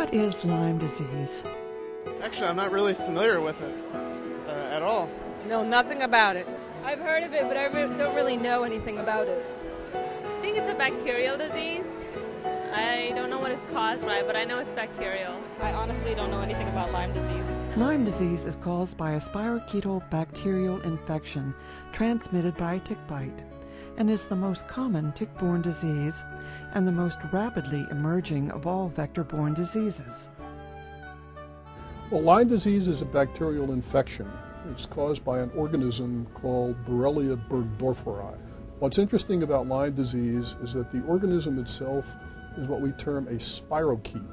What is Lyme disease? Actually, I'm not really familiar with it at all. Know nothing about it. I've heard of it, but I don't really know anything about it. I think it's a bacterial disease. I don't know what it's caused by, but I know it's bacterial. I honestly don't know anything about Lyme disease. Lyme disease is caused by a spirochetal bacterial infection transmitted by a tick bite and is the most common tick-borne disease and the most rapidly emerging of all vector-borne diseases. Well, Lyme disease is a bacterial infection. It's caused by an organism called Borrelia burgdorferi. What's interesting about Lyme disease is that the organism itself is what we term a spirochete.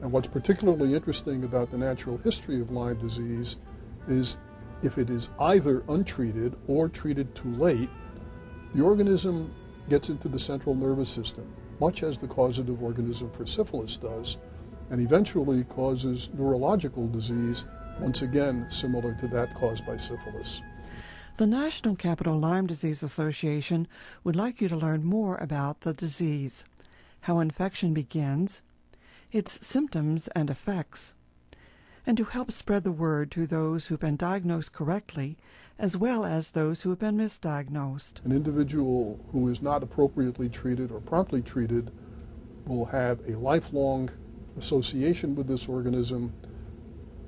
And what's particularly interesting about the natural history of Lyme disease is if it is either untreated or treated too late, the organism gets into the central nervous system, much as the causative organism for syphilis does, and eventually causes neurological disease, once again similar to that caused by syphilis. The National Capital Lyme Disease Association would like you to learn more about the disease, how infection begins, its symptoms and effects, and to help spread the word to those who've been diagnosed correctly as well as those who have been misdiagnosed. An individual who is not appropriately treated or promptly treated will have a lifelong association with this organism,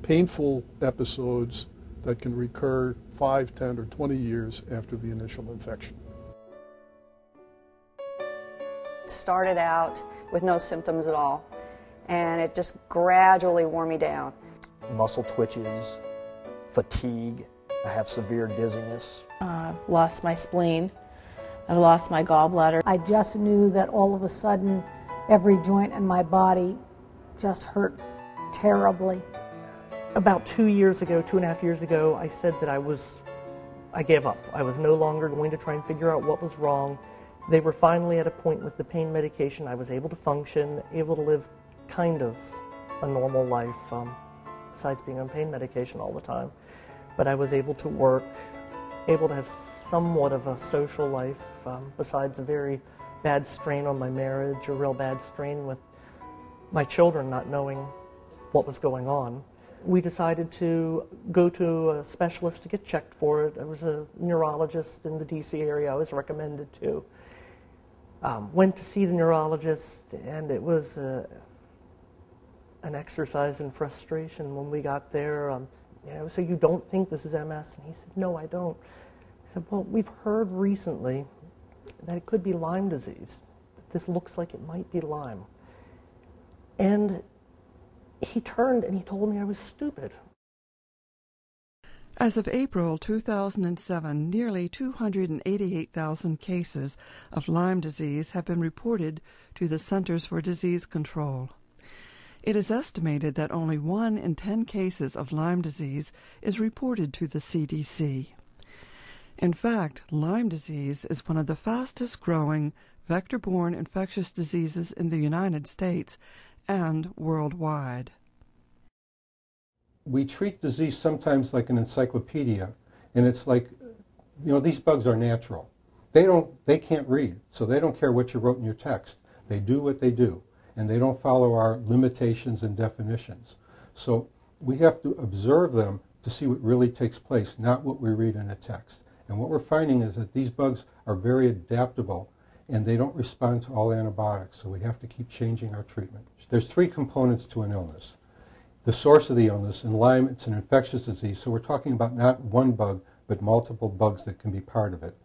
painful episodes that can recur 5, 10, or 20 years after the initial infection. It started out with no symptoms at all, and it just gradually wore me down. Muscle twitches, fatigue, I have severe dizziness. I've lost my spleen, I've lost my gallbladder. I just knew that all of a sudden every joint in my body just hurt terribly. About 2 years ago, 2.5 years ago, I said that I gave up. I was no longer going to try and figure out what was wrong. They were finally at a point with the pain medication. I was able to function, able to live kind of a normal life, besides being on pain medication all the time. But I was able to work, able to have somewhat of a social life, besides a very bad strain on my marriage, a real bad strain with my children not knowing what was going on. We decided to go to a specialist to get checked for it. There was a neurologist in the DC area I was recommended to. Went to see the neurologist, and it was an exercise in frustration when we got there. So you don't think this is MS? And he said, no, I don't. I said, well, we've heard recently that it could be Lyme disease. This looks like it might be Lyme. And he turned and he told me I was stupid. As of April 2007, nearly 288,000 cases of Lyme disease have been reported to the Centers for Disease Control. It is estimated that only 1 in 10 cases of Lyme disease is reported to the CDC. In fact, Lyme disease is one of the fastest-growing vector-borne infectious diseases in the United States and worldwide. We treat disease sometimes like an encyclopedia, and it's like, these bugs are natural. They can't read, so they don't care what you wrote in your text. They do what they do, and they don't follow our limitations and definitions. So we have to observe them to see what really takes place, not what we read in a text. And what we're finding is that these bugs are very adaptable, and they don't respond to all antibiotics, so we have to keep changing our treatment. There's 3 components to an illness. The source of the illness, in Lyme, it's an infectious disease, so we're talking about not one bug, but multiple bugs that can be part of it.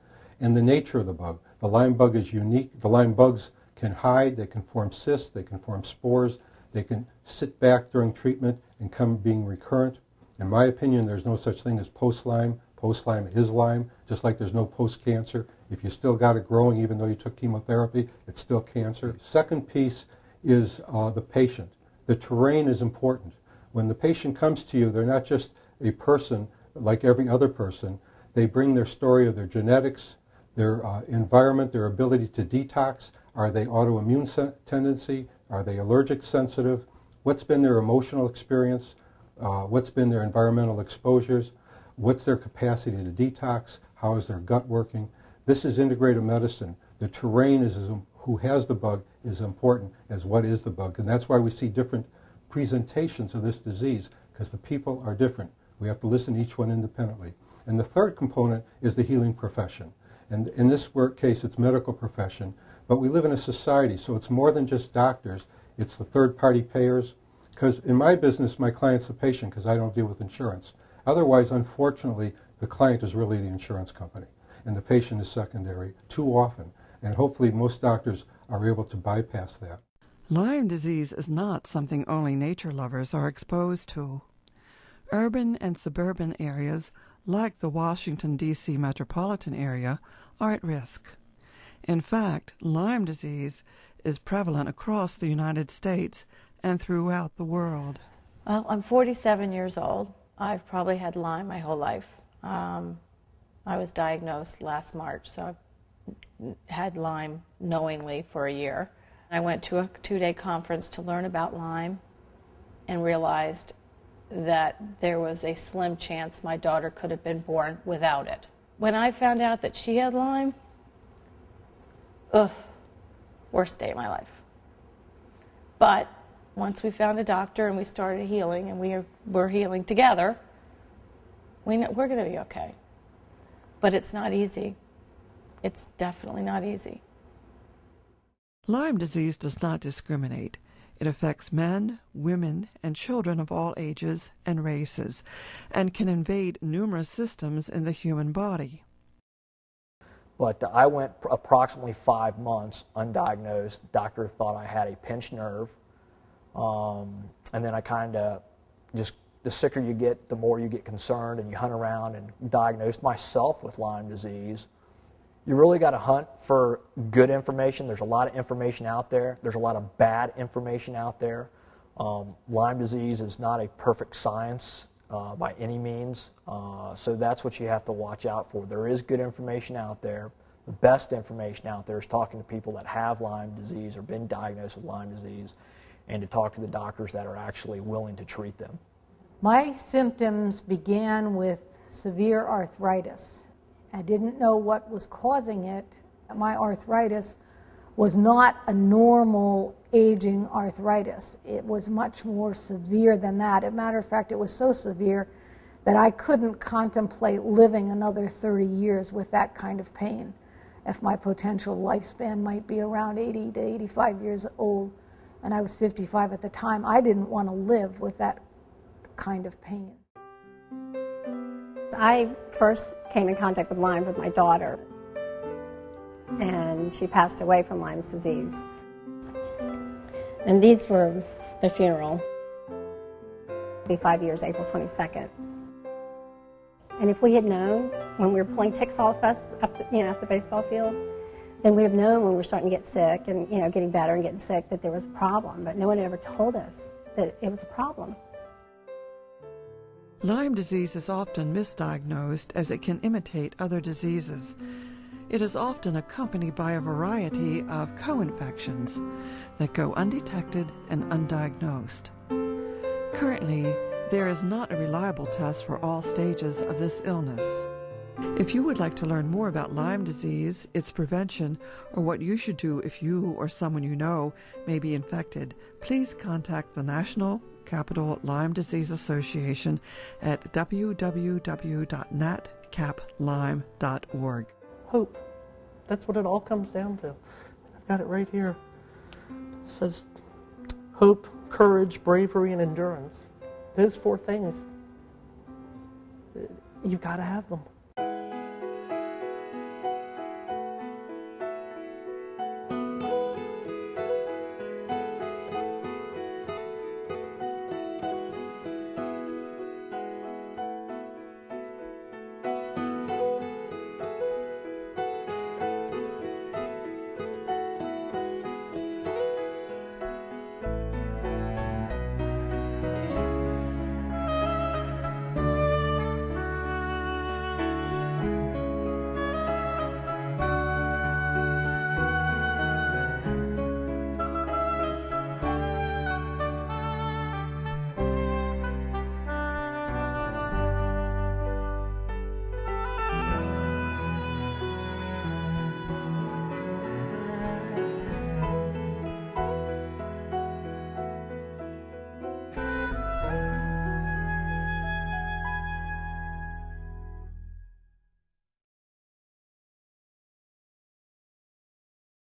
And the nature of the bug. The Lyme bug is unique. The Lyme bugs can hide, they can form cysts, they can form spores, they can sit back during treatment and come being recurrent. In my opinion, there's no such thing as post-Lyme. Post-Lyme is Lyme, just like there's no post-cancer. If you still got it growing even though you took chemotherapy, it's still cancer. Second piece is the patient. The terrain is important. When the patient comes to you, they're not just a person like every other person. They bring their story of their genetics, their environment, their ability to detox. Are they autoimmune tendency? Are they allergic sensitive? What's been their emotional experience? What's been their environmental exposures? What's their capacity to detox? How is their gut working? This is integrative medicine. The terrain is who has the bug is important as what is the bug. And that's why we see different presentations of this disease because the people are different. We have to listen to each one independently. And the third component is the healing profession. And in this case, it's medical profession. But we live in a society, so it's more than just doctors. It's the third-party payers. Because in my business, my client's the patient because I don't deal with insurance. Otherwise, unfortunately, the client is really the insurance company, and the patient is secondary too often. And hopefully most doctors are able to bypass that. Lyme disease is not something only nature lovers are exposed to. Urban and suburban areas, like the Washington, D.C. metropolitan area, are at risk. In fact, Lyme disease is prevalent across the United States and throughout the world. Well, I'm 47 years old. I've probably had Lyme my whole life. I was diagnosed last March, so I've had Lyme knowingly for a year. I went to a 2-day conference to learn about Lyme and realized that there was a slim chance my daughter could have been born without it. When I found out that she had Lyme, worst day of my life. But once we found a doctor and we started healing, and we're healing together, we're going to be okay. But it's not easy. It's definitely not easy. Lyme disease does not discriminate. It affects men, women, and children of all ages and races, and can invade numerous systems in the human body. But I went approximately 5 months undiagnosed. The doctor thought I had a pinched nerve. And then I kind of just, the sicker you get, the more you get concerned, and you hunt around and diagnosed myself with Lyme disease. You really got to hunt for good information. There's a lot of information out there. There's a lot of bad information out there. Lyme disease is not a perfect science by any means, so that's what you have to watch out for. There is good information out there. The best information out there is talking to people that have Lyme disease or been diagnosed with Lyme disease, and to talk to the doctors that are actually willing to treat them. My symptoms began with severe arthritis. I didn't know what was causing it. My arthritis was not a normal aging arthritis. It was much more severe than that. As a matter of fact, it was so severe that I couldn't contemplate living another 30 years with that kind of pain. If my potential lifespan might be around 80 to 85 years old, and I was 55 at the time, I didn't want to live with that kind of pain. I first came in contact with Lyme with my daughter, and she passed away from Lyme's disease. And these were the funeral. It'll be 5 years, April 22nd. And if we had known when we were pulling ticks off us up the baseball field, then we'd have known when we were starting to get sick and getting better and getting sick that there was a problem. But no one ever told us that it was a problem. Lyme disease is often misdiagnosed as it can imitate other diseases. It is often accompanied by a variety of co-infections that go undetected and undiagnosed. Currently, there is not a reliable test for all stages of this illness. If you would like to learn more about Lyme disease, its prevention, or what you should do if you or someone you know may be infected, please contact the National Capital Lyme Disease Association at www.natcaplyme.org. Hope. That's what it all comes down to. I've got it right here. It says hope, courage, bravery, and endurance. Those 4 things, you've got to have them.